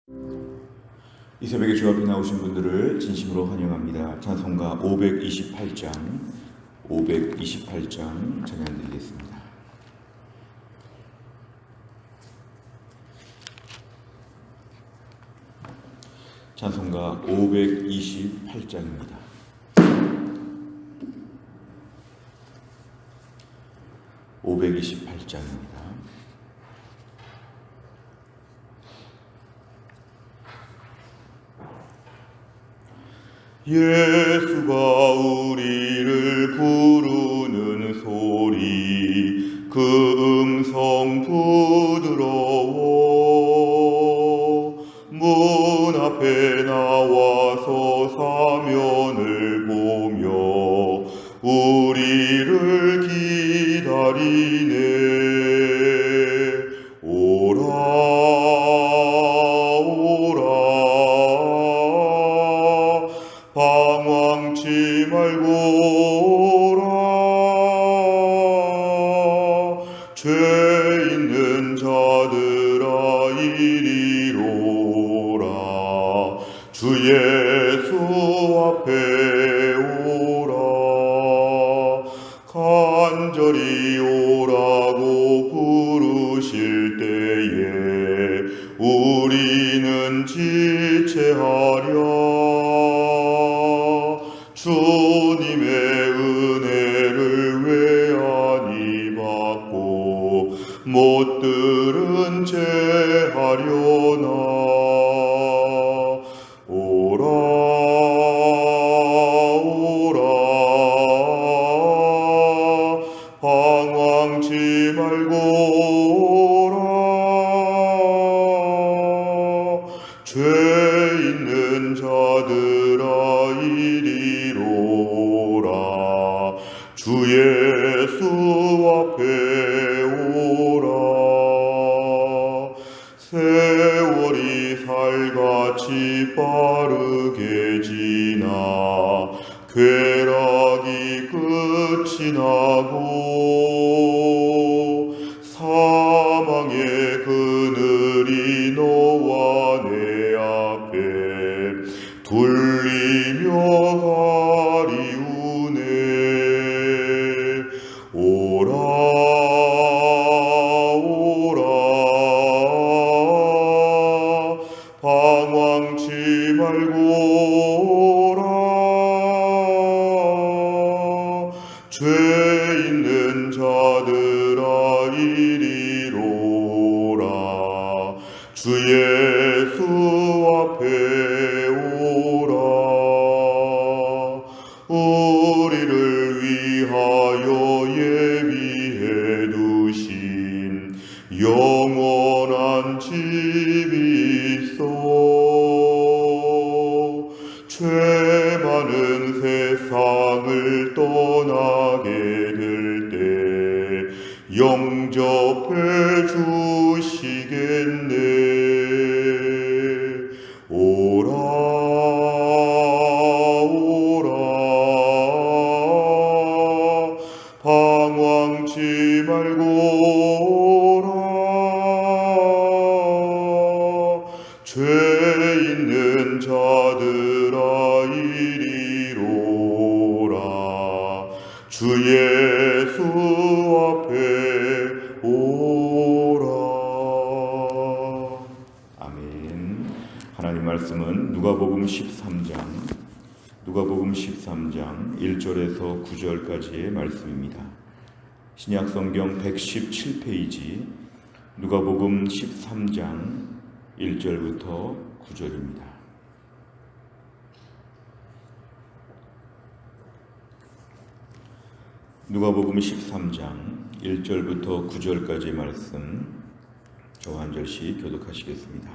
이 새벽에 주 앞에 나오신 분들을 진심으로 환영합니다. 찬송가 528장 찬양드리겠습니다. 찬송가 528장입니다. 예수가 우리를 부르는 소리, 그 음성 부드러워. 문 앞에 나와서 사면을 보며 우리를 기다리네. 방황치 말고 오라. 죄 있는 자들아 이리로 오라. 주 예수 앞에 오라. 간절히 오라고 부르실 때에 우리는 지체하랴. 주님의 은혜를 왜 아니 받고 못 들은 채 하려나. 오라 방황치 말고 오라. 죄 있는 자들아 이리로 오라. 주 예수 앞에 오라. 세월이 살같이 빠르게 지나 쾌락이 끝이 나고 사망의 그늘이 너와 내 앞에 둘리며 가리우네. 오라 방황치 말고 오라. 죄 있는 자들아 이리로 오라. 주 예수 앞에 오라. 우리를 위하여 예비해 두신 영원한 집이 있어. 죄 많은 세상을 떠나게 될 때 영접해 주시겠네. 오라 방황치 말고 오라. 죄 있는 자들아 이리로 오라. 주 예수 앞에 오라. 아멘. 하나님 말씀은 누가복음 13장 1절에서 9절까지의 말씀입니다. 신약성경 117페이지 누가복음 13장 1절부터 9절입니다. 누가복음 13장 1절부터 9절까지의 말씀 저와 한 절씩 교독하시겠습니다.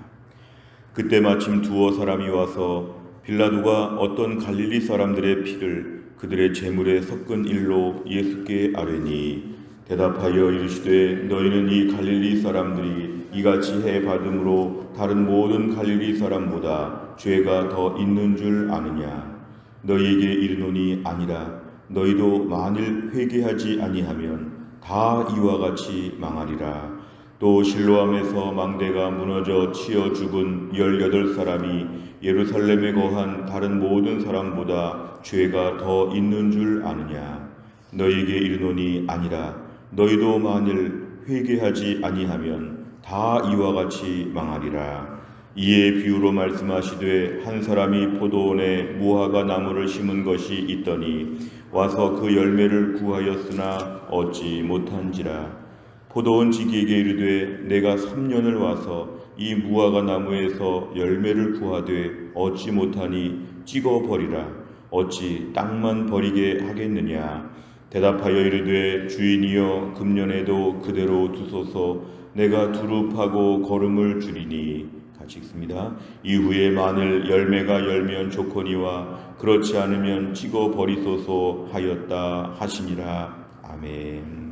그때 마침 두어 사람이 와서 빌라도가 어떤 갈릴리 사람들의 피를 그들의 제물에 섞은 일로 예수께 아뢰니 대답하여 이르시되 너희는 이 갈릴리 사람들이 이같이 해 받음으로 다른 모든 갈릴리 사람보다 죄가 더 있는 줄 아느냐. 너희에게 이르노니 아니라 너희도 만일 회개하지 아니하면 다 이와 같이 망하리라. 또 실로암에서 망대가 무너져 치여 죽은 18사람이 예루살렘에 거한 다른 모든 사람보다 죄가 더 있는 줄 아느냐? 너희에게 이르노니 아니라. 너희도 만일 회개하지 아니하면 다 이와 같이 망하리라. 이에 비유로 말씀하시되 한 사람이 포도원에 무화과 나무를 심은 것이 있더니 와서 그 열매를 구하였으나 얻지 못한지라. 포도원 지기에게 이르되 내가 3년을 와서 이 무화과 나무에서 열매를 구하되 얻지 못하니 찍어 버리라. 어찌 땅만 버리게 하겠느냐? 대답하여 이르되 주인이여 금년에도 그대로 두소서. 내가 두릅하고 거름을 주리니. 같이 읽습니다. 이후에 만일 열매가 열면 좋거니와 그렇지 않으면 찍어 버리소서 하였다 하시니라. 아멘.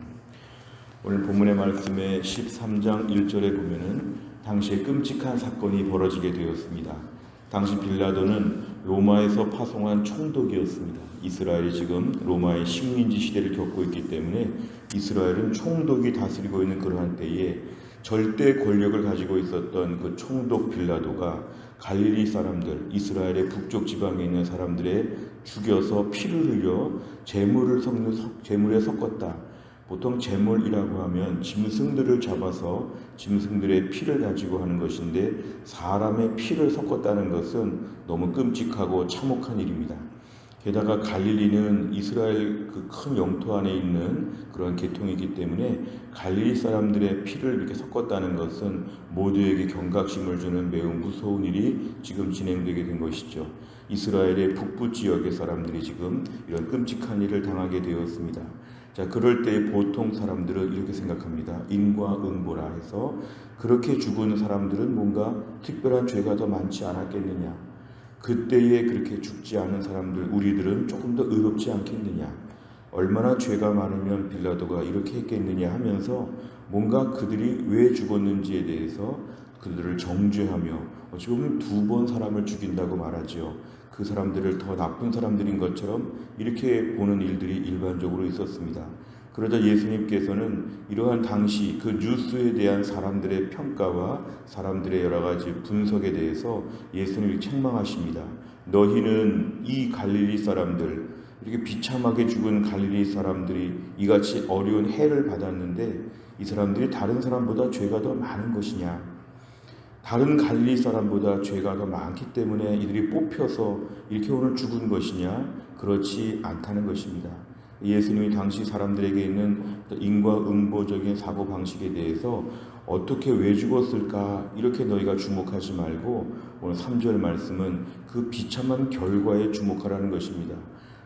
오늘 본문의 말씀에 13장 1절에 보면은 당시에 끔찍한 사건이 벌어지게 되었습니다. 당시 빌라도는 로마에서 파송한 총독이었습니다. 이스라엘이 지금 로마의 식민지 시대를 겪고 있기 때문에 이스라엘은 총독이 다스리고 있는 그러한 때에 절대 권력을 가지고 있었던 그 총독 빌라도가 갈릴리 사람들, 이스라엘의 북쪽 지방에 있는 사람들의 죽여서 피를 흘려 제물에 섞었다. 보통 제물이라고 하면 짐승들을 잡아서 짐승들의 피를 가지고 하는 것인데 사람의 피를 섞었다는 것은 너무 끔찍하고 참혹한 일입니다. 게다가 갈릴리는 이스라엘 그 큰 영토 안에 있는 그런 계통이기 때문에 갈릴리 사람들의 피를 이렇게 섞었다는 것은 모두에게 경각심을 주는 매우 무서운 일이 지금 진행되게 된 것이죠. 이스라엘의 북부 지역의 사람들이 지금 이런 끔찍한 일을 당하게 되었습니다. 자, 그럴 때 보통 사람들은 이렇게 생각합니다. 인과응보라 해서 그렇게 죽은 사람들은 뭔가 특별한 죄가 더 많지 않았겠느냐. 그때에 그렇게 죽지 않은 사람들, 우리들은 조금 더 의롭지 않겠느냐. 얼마나 죄가 많으면 빌라도가 이렇게 했겠느냐 하면서 뭔가 그들이 왜 죽었는지에 대해서 그들을 정죄하며 어찌 보면 2번 사람을 죽인다고 말하죠. 그 사람들을 더 나쁜 사람들인 것처럼 이렇게 보는 일들이 일반적으로 있었습니다. 그러자 예수님께서는 이러한 당시 그 뉴스에 대한 사람들의 평가와 사람들의 여러 가지 분석에 대해서 예수님을 책망하십니다. 너희는 이 갈릴리 사람들, 이렇게 비참하게 죽은 갈릴리 사람들이 이같이 어려운 해를 받았는데 이 사람들이 다른 사람보다 죄가 더 많은 것이냐? 다른 갈릴리 사람보다 죄가 더 많기 때문에 이들이 뽑혀서 이렇게 오늘 죽은 것이냐? 그렇지 않다는 것입니다. 예수님이 당시 사람들에게 있는 인과응보적인 사고방식에 대해서 어떻게 왜 죽었을까? 이렇게 너희가 주목하지 말고 오늘 3절 말씀은 그 비참한 결과에 주목하라는 것입니다.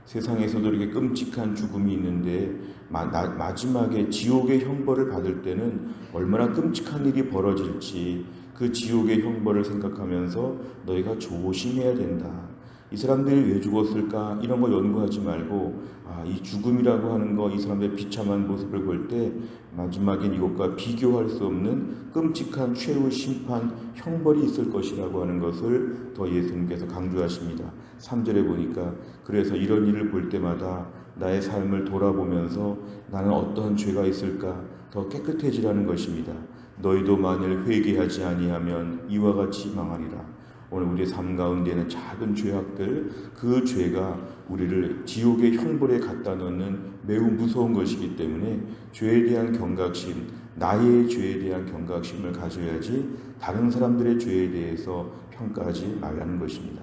세상에서도 이렇게 끔찍한 죽음이 있는데 마지막에 지옥의 형벌을 받을 때는 얼마나 끔찍한 일이 벌어질지 그 지옥의 형벌을 생각하면서 너희가 조심해야 된다. 이 사람들이 왜 죽었을까? 이런 거 연구하지 말고 이 죽음이라고 하는 거, 이 사람들의 비참한 모습을 볼 때 마지막엔 이것과 비교할 수 없는 끔찍한 최후의 심판, 형벌이 있을 것이라고 하는 것을 더 예수님께서 강조하십니다. 3절에 보니까 그래서 이런 일을 볼 때마다 나의 삶을 돌아보면서 나는 어떤 죄가 있을까 더 깨끗해지라는 것입니다. 너희도 만일 회개하지 아니하면 이와 같이 망하리라. 오늘 우리의 삶 가운데는 작은 죄악들, 그 죄가 우리를 지옥의 형벌에 갖다 놓는 매우 무서운 것이기 때문에 죄에 대한 경각심, 나의 죄에 대한 경각심을 가져야지 다른 사람들의 죄에 대해서 평가하지 말라는 것입니다.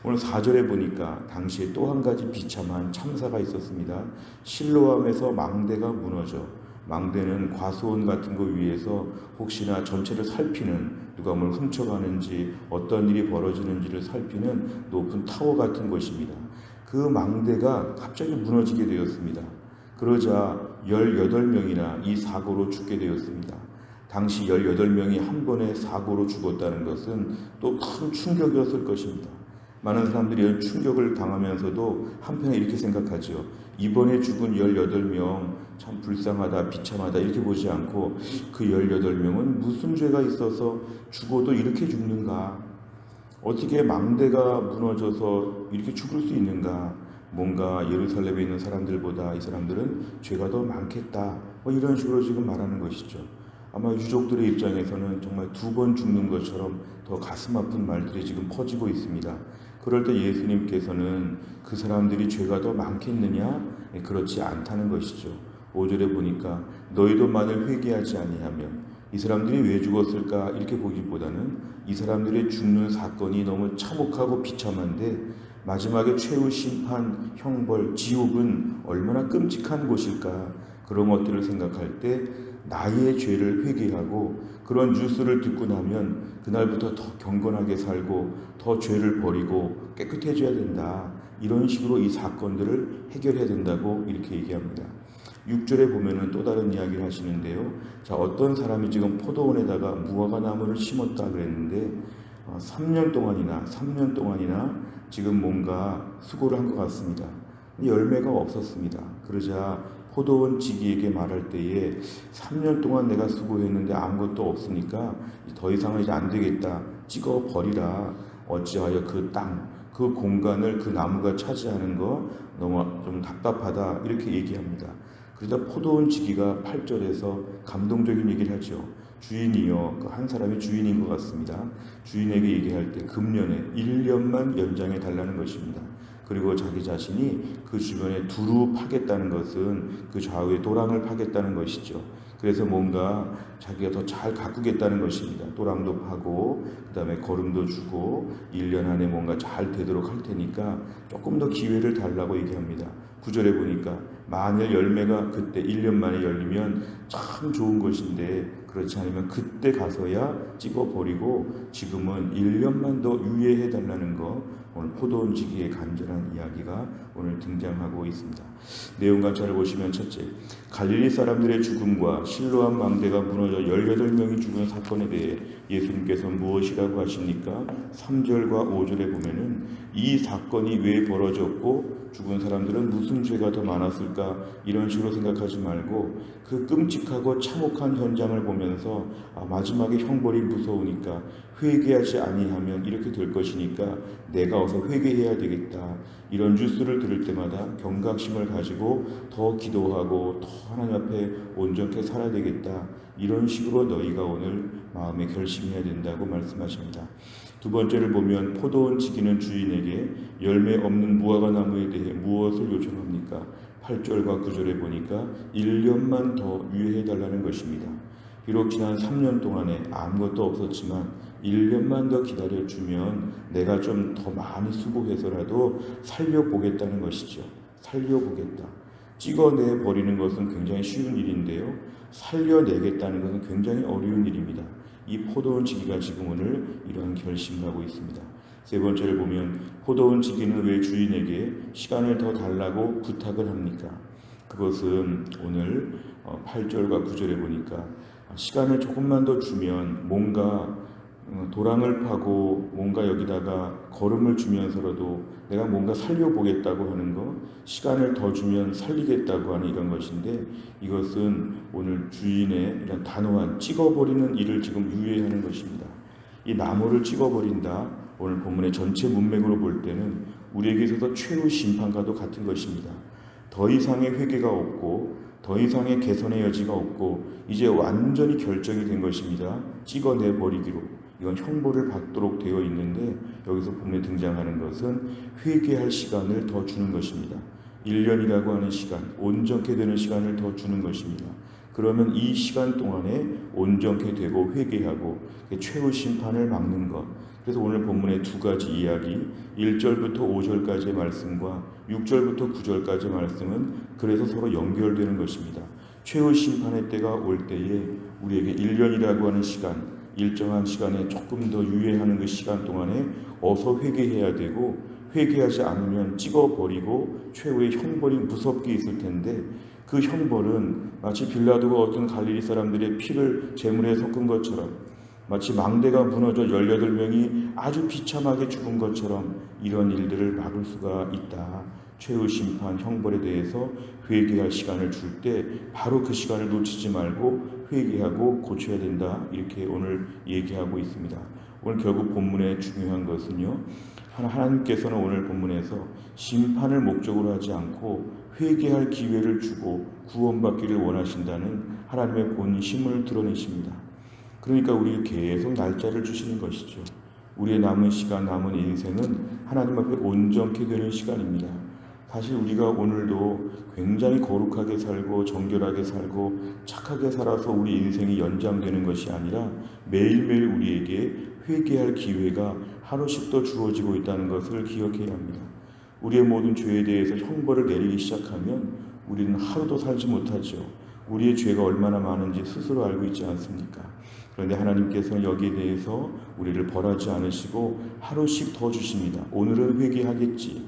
오늘 4절에 보니까 당시에 또 한 가지 비참한 참사가 있었습니다. 실로암에서 망대가 무너져, 망대는 과수원 같은 거 위에서 혹시나 전체를 살피는, 누가 뭘 훔쳐가는지 어떤 일이 벌어지는지를 살피는 높은 타워 같은 것입니다. 그 망대가 갑자기 무너지게 되었습니다. 그러자 18명이나 이 사고로 죽게 되었습니다. 당시 18명이 한 번에 사고로 죽었다는 것은 또 큰 충격이었을 것입니다. 많은 사람들이 이런 충격을 당하면서도 한편에 이렇게 생각하죠. 이번에 죽은 18명 참 불쌍하다, 비참하다 이렇게 보지 않고 그 18명은 무슨 죄가 있어서 죽어도 이렇게 죽는가? 어떻게 망대가 무너져서 이렇게 죽을 수 있는가? 뭔가 예루살렘에 있는 사람들보다 이 사람들은 죄가 더 많겠다. 이런 식으로 지금 말하는 것이죠. 아마 유족들의 입장에서는 정말 두 번 죽는 것처럼 더 가슴 아픈 말들이 지금 퍼지고 있습니다. 그럴 때 예수님께서는 그 사람들이 죄가 더 많겠느냐? 그렇지 않다는 것이죠. 5절에 보니까 너희도 만일 회개하지 아니하면 이 사람들이 왜 죽었을까 이렇게 보기보다는 이 사람들의 죽는 사건이 너무 참혹하고 비참한데 마지막에 최후 심판, 형벌, 지옥은 얼마나 끔찍한 곳일까 그런 것들을 생각할 때 나의 죄를 회개하고 그런 뉴스를 듣고 나면 그날부터 더 경건하게 살고 더 죄를 버리고 깨끗해져야 된다. 이런 식으로 이 사건들을 해결해야 된다고 이렇게 얘기합니다. 6절에 보면은 또 다른 이야기를 하시는데요. 자, 어떤 사람이 지금 포도원에다가 무화과 나무를 심었다 그랬는데 3년 동안이나 지금 뭔가 수고를 한 것 같습니다. 열매가 없었습니다. 그러자 포도원 지기에게 말할 때에 3년 동안 내가 수고했는데 아무것도 없으니까 더 이상은 이제 안 되겠다. 찍어 버리라. 어찌하여 그 땅, 그 공간을 그 나무가 차지하는 거 너무 좀 답답하다. 이렇게 얘기합니다. 그러자 포도원 지기가 8절에서 감동적인 얘기를 하죠. 주인이요. 그 한 사람이 주인인 것 같습니다. 주인에게 얘기할 때 금년에 1년만 연장해 달라는 것입니다. 그리고 자기 자신이 그 주변에 두루 파겠다는 것은 그 좌우에 도랑을 파겠다는 것이죠. 그래서 뭔가 자기가 더 잘 가꾸겠다는 것입니다. 도랑도 파고 그 다음에 거름도 주고 1년 안에 뭔가 잘 되도록 할 테니까 조금 더 기회를 달라고 얘기합니다. 9절에 보니까 만일 열매가 그때 1년 만에 열리면 참 좋은 것인데 그렇지 않으면 그때 가서야 찍어버리고 지금은 1년만 더 유예해 달라는 거 오늘 포도원 지기의 간절한 이야기가 오늘 등장하고 있습니다. 내용 관찰을 보시면 첫째, 갈릴리 사람들의 죽음과 실로암 망대가 무너져 18명이 죽은 사건에 대해 예수님께서 무엇이라고 하십니까? 3절과 5절에 보면은 이 사건이 왜 벌어졌고 죽은 사람들은 무슨 죄가 더 많았을까 이런 식으로 생각하지 말고 그 끔찍하고 참혹한 현장을 보면서 마지막에 형벌이 무서우니까 회개하지 아니하면 이렇게 될 것이니까 내가 어서 회개해야 되겠다. 이런 뉴스를 들을 때마다 경각심을 가지고 더 기도하고 더 하나님 앞에 온전케 살아야 되겠다. 이런 식으로 너희가 오늘 마음에 결심해야 된다고 말씀하십니다. 두 번째를 보면 포도원 지기는 주인에게 열매 없는 무화과 나무에 대해 무엇을 요청합니까? 8절과 9절에 보니까 1년만 더 유예해 달라는 것입니다. 비록 지난 3년 동안에 아무것도 없었지만 1년만 더 기다려주면 내가 좀 더 많이 수고해서라도 살려보겠다는 것이죠. 살려보겠다. 찍어내 버리는 것은 굉장히 쉬운 일인데요. 살려내겠다는 것은 굉장히 어려운 일입니다. 이 포도원 지기가 지금 오늘 이런 결심을 하고 있습니다. 세 번째를 보면 포도원 지기는 왜 주인에게 시간을 더 달라고 부탁을 합니까? 그것은 오늘 8절과 9절에 보니까 시간을 조금만 더 주면 뭔가 도랑을 파고 뭔가 여기다가 거름을 주면서라도 내가 뭔가 살려보겠다고 하는 거, 시간을 더 주면 살리겠다고 하는 이런 것인데 이것은 오늘 주인의 이런 단호한 찍어버리는 일을 지금 유예하는 것입니다. 이 나무를 찍어버린다. 오늘 본문의 전체 문맥으로 볼 때는 우리에게 있어서 최후 심판과도 같은 것입니다. 더 이상의 회개가 없고 더 이상의 개선의 여지가 없고 이제 완전히 결정이 된 것입니다. 찍어내버리기로. 이건 형벌을 받도록 되어 있는데 여기서 본문에 등장하는 것은 회개할 시간을 더 주는 것입니다. 1년이라고 하는 시간, 온전케 되는 시간을 더 주는 것입니다. 그러면 이 시간 동안에 온전케 되고 회개하고 최후 심판을 막는 것. 그래서 오늘 본문의 두 가지 이야기 1절부터 5절까지의 말씀과 6절부터 9절까지의 말씀은 그래서 서로 연결되는 것입니다. 최후 심판의 때가 올 때에 우리에게 1년이라고 하는 시간, 일정한 시간에 조금 더 유예하는 그 시간 동안에 어서 회개해야 되고 회개하지 않으면 찍어버리고 최후의 형벌이 무섭게 있을 텐데 그 형벌은 마치 빌라도가 어떤 갈릴리 사람들의 피를 제물에 섞은 것처럼 마치 망대가 무너져 18명이 아주 비참하게 죽은 것처럼 이런 일들을 막을 수가 있다. 최후 심판 형벌에 대해서 회개할 시간을 줄 때 바로 그 시간을 놓치지 말고 회개하고 고쳐야 된다. 이렇게 오늘 얘기하고 있습니다. 오늘 결국 본문의 중요한 것은요, 하나님께서는 오늘 본문에서 심판을 목적으로 하지 않고 회개할 기회를 주고 구원받기를 원하신다는 하나님의 본심을 드러내십니다. 그러니까 우리 계속 날짜를 주시는 것이죠. 우리의 남은 시간, 남은 인생은 하나님 앞에 온전케 되는 시간입니다. 사실 우리가 오늘도 굉장히 거룩하게 살고 정결하게 살고 착하게 살아서 우리 인생이 연장되는 것이 아니라 매일매일 우리에게 회개할 기회가 하루씩 더 주어지고 있다는 것을 기억해야 합니다. 우리의 모든 죄에 대해서 형벌을 내리기 시작하면 우리는 하루도 살지 못하죠. 우리의 죄가 얼마나 많은지 스스로 알고 있지 않습니까? 그런데 하나님께서는 여기에 대해서 우리를 벌하지 않으시고 하루씩 더 주십니다. 오늘은 회개하겠지,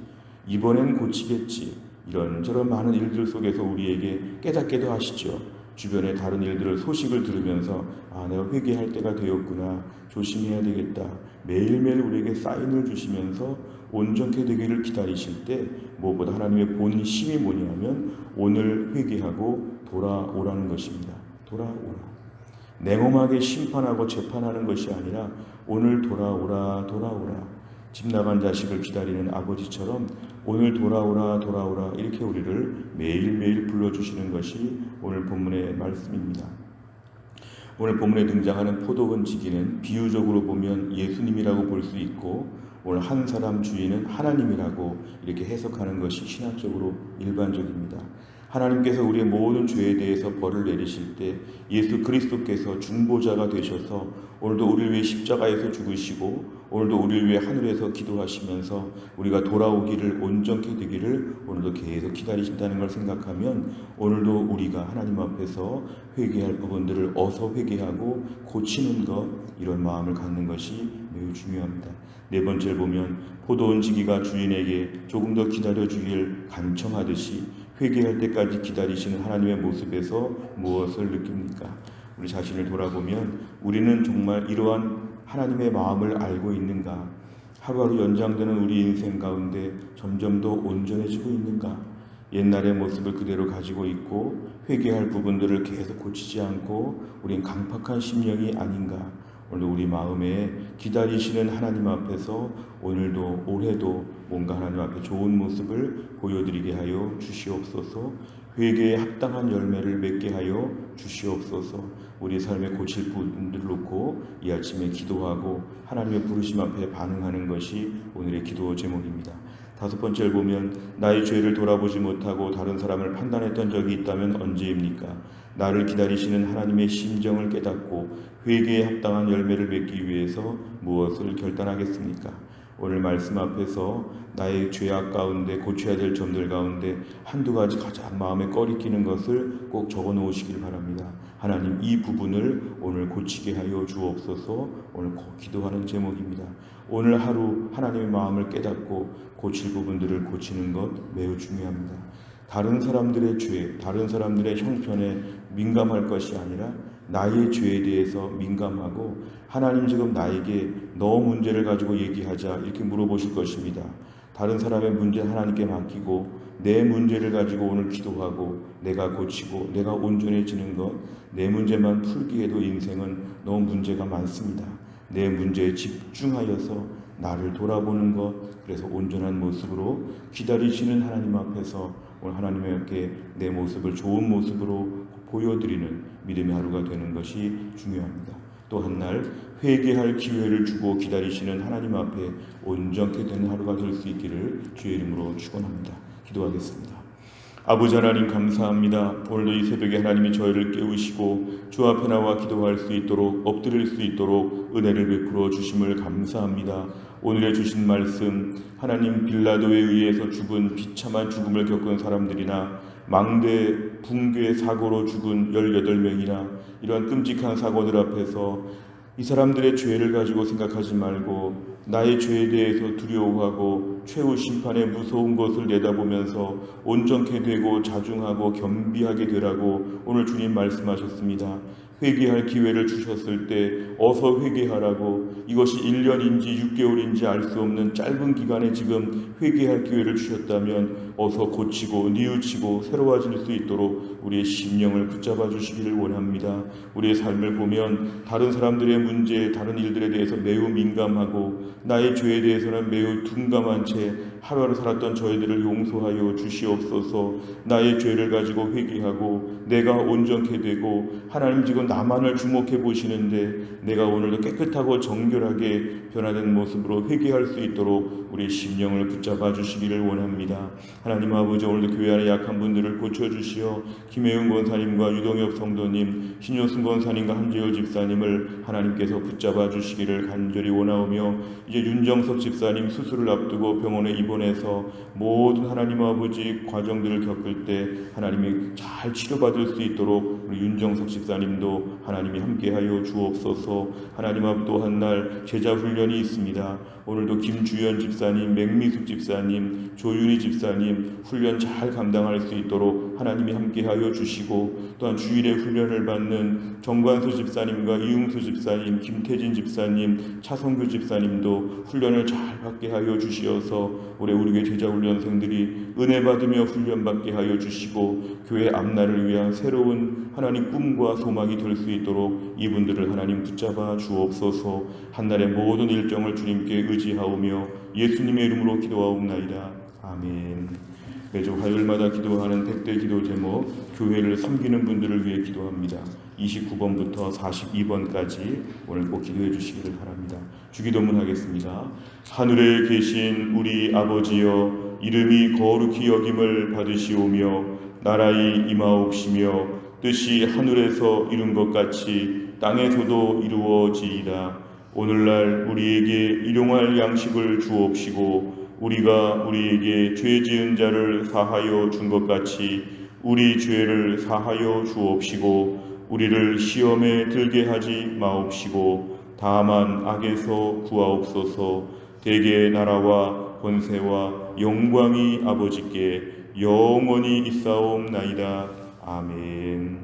이번엔 고치겠지, 이런저런 많은 일들 속에서 우리에게 깨닫게도 하시죠. 주변의 다른 일들을 소식을 들으면서 내가 회개할 때가 되었구나, 조심해야 되겠다, 매일매일 우리에게 사인을 주시면서 온전케 되기를 기다리실 때 무엇보다 하나님의 본심이 뭐냐면 오늘 회개하고 돌아오라는 것입니다. 돌아오라. 냉엄하게 심판하고 재판하는 것이 아니라 오늘 돌아오라, 돌아오라. 집 나간 자식을 기다리는 아버지처럼 오늘 돌아오라, 돌아오라, 이렇게 우리를 매일매일 불러주시는 것이 오늘 본문의 말씀입니다. 오늘 본문에 등장하는 포도원지기는 비유적으로 보면 예수님이라고 볼 수 있고, 오늘 한 사람 주인은 하나님이라고 이렇게 해석하는 것이 신학적으로 일반적입니다. 하나님께서 우리의 모든 죄에 대해서 벌을 내리실 때 예수 그리스도께서 중보자가 되셔서 오늘도 우리를 위해 십자가에서 죽으시고 오늘도 우리를 위해 하늘에서 기도하시면서 우리가 돌아오기를, 온전케 되기를 오늘도 계속 기다리신다는 걸 생각하면 오늘도 우리가 하나님 앞에서 회개할 부분들을 어서 회개하고 고치는 것, 이런 마음을 갖는 것이 매우 중요합니다. 네 번째를 보면 포도원지기가 주인에게 조금 더 기다려주길 간청하듯이 회개할 때까지 기다리시는 하나님의 모습에서 무엇을 느낍니까? 우리 자신을 돌아보면 우리는 정말 이러한 하나님의 마음을 알고 있는가? 하루하루 연장되는 우리 인생 가운데 점점 더 온전해지고 있는가? 옛날의 모습을 그대로 가지고 있고 회개할 부분들을 계속 고치지 않고 우린 강팍한 심령이 아닌가? 오늘 우리 마음에 기다리시는 하나님 앞에서 오늘도 올해도 뭔가 하나님 앞에 좋은 모습을 보여드리게 하여 주시옵소서. 회개에 합당한 열매를 맺게 하여 주시옵소서. 우리 삶에 고칠 부분들을 놓고 이 아침에 기도하고 하나님의 부르심 앞에 반응하는 것이 오늘의 기도 제목입니다. 다섯 번째를 보면 나의 죄를 돌아보지 못하고 다른 사람을 판단했던 적이 있다면 언제입니까? 나를 기다리시는 하나님의 심정을 깨닫고 회개에 합당한 열매를 맺기 위해서 무엇을 결단하겠습니까? 오늘 말씀 앞에서 나의 죄악 가운데 고쳐야 될 점들 가운데 한두 가지 가장 마음에 꺼리끼는 것을 꼭 적어 놓으시길 바랍니다. 하나님, 이 부분을 오늘 고치게 하여 주옵소서. 오늘 기도하는 제목입니다. 오늘 하루 하나님의 마음을 깨닫고 고칠 부분들을 고치는 것 매우 중요합니다. 다른 사람들의 죄, 다른 사람들의 형편에 민감할 것이 아니라 나의 죄에 대해서 민감하고 하나님, 지금 나에게 너 문제를 가지고 얘기하자, 이렇게 물어보실 것입니다. 다른 사람의 문제 하나님께 맡기고 내 문제를 가지고 오늘 기도하고 내가 고치고 내가 온전해지는 것, 내 문제만 풀기에도 인생은 너무 문제가 많습니다. 내 문제에 집중하여서 나를 돌아보는 것, 그래서 온전한 모습으로 기다리시는 하나님 앞에서 오늘 하나님께 내 모습을 좋은 모습으로 보여드리는 믿음의 하루가 되는 것이 중요합니다. 또 한 날 회개할 기회를 주고 기다리시는 하나님 앞에 온전케 되는 하루가 될 수 있기를 주의 이름으로 축원합니다. 기도하겠습니다. 아버지 하나님, 감사합니다. 오늘도 이 새벽에 하나님이 저희를 깨우시고 주 앞에 나와 기도할 수 있도록, 엎드릴 수 있도록 은혜를 베풀어 주심을 감사합니다. 오늘의 주신 말씀, 하나님, 빌라도에 의해서 죽은 비참한 죽음을 겪은 사람들이나 망대 붕괴 사고로 죽은 18명이나 이러한 끔찍한 사고들 앞에서 이 사람들의 죄를 가지고 생각하지 말고 나의 죄에 대해서 두려워하고 최후 심판의 무서운 것을 내다보면서 온전케 되고 자중하고 겸비하게 되라고 오늘 주님 말씀하셨습니다. 회개할 기회를 주셨을 때 어서 회개하라고, 이것이 1년인지 6개월인지 알 수 없는 짧은 기간에 지금 회개할 기회를 주셨다면 어서 고치고 뉘우치고 새로워질 수 있도록 우리의 심령을 붙잡아 주시기를 원합니다. 우리의 삶을 보면 다른 사람들의 문제, 다른 일들에 대해서 매우 민감하고 나의 죄에 대해서는 매우 둔감한 채 하루하루 살았던 저희들을 용서하여 주시옵소서. 나의 죄를 가지고 회개하고 내가 온전케 되고 하나님 지금 나만을 주목해 보시는데 내가 오늘도 깨끗하고 정결하게 변화된 모습으로 회개할 수 있도록 우리의 심령을 붙잡아 주시기를 원합니다. 하나님 아버지, 오늘도 교회 안에 약한 분들을 고쳐주시어 김혜윤 권사님과 유동엽 성도님, 신효승 권사님과 한재열 집사님을 하나님께서 붙잡아 주시기를 간절히 원하오며, 이제 윤정석 집사님 수술을 앞두고 병원에 입원해서 모든 하나님 아버지 과정들을 겪을 때 하나님이 잘 치료받을 수 있도록 우리 윤정석 집사님도 하나님이 함께하여 주옵소서. 하나님 앞 또 한 날 제자 훈련이 있습니다. 오늘도 김주연 집사님, 맹미숙 집사님, 조윤희 집사님 훈련 잘 감당할 수 있도록 하나님이 함께하여 주시고, 또한 주일에 훈련을 받는 정관수 집사님과 이웅수 집사님, 김태진 집사님, 차성규 집사님도 훈련을 잘 받게 하여 주시어서 올해 우리 교회 제자훈련생들이 은혜 받으며 훈련받게 하여 주시고 교회 앞날을 위한 새로운 하나님 꿈과 소망이 될 수 있도록 이분들을 하나님 붙잡아 주옵소서. 한날의 모든 일정을 주님께 의지하오며 예수님의 이름으로 기도하옵나이다. 아멘. 매주 화요일마다 기도하는 백대 기도 제목, 교회를 섬기는 분들을 위해 기도합니다. 29번부터 42번까지 오늘 꼭 기도해 주시기를 바랍니다. 주기도문 하겠습니다. 하늘에 계신 우리 아버지여, 이름이 거룩히 여김을 받으시오며 나라의 임하옵시며 뜻이 하늘에서 이룬 것 같이 땅에서도 이루어지이다. 오늘날 우리에게 일용할 양식을 주옵시고 우리가 우리에게 죄 지은 자를 사하여 준 것 같이 우리 죄를 사하여 주옵시고 우리를 시험에 들게 하지 마옵시고 다만 악에서 구하옵소서. 대개 나라와 권세와 영광이 아버지께 영원히 있사옵나이다. 아멘.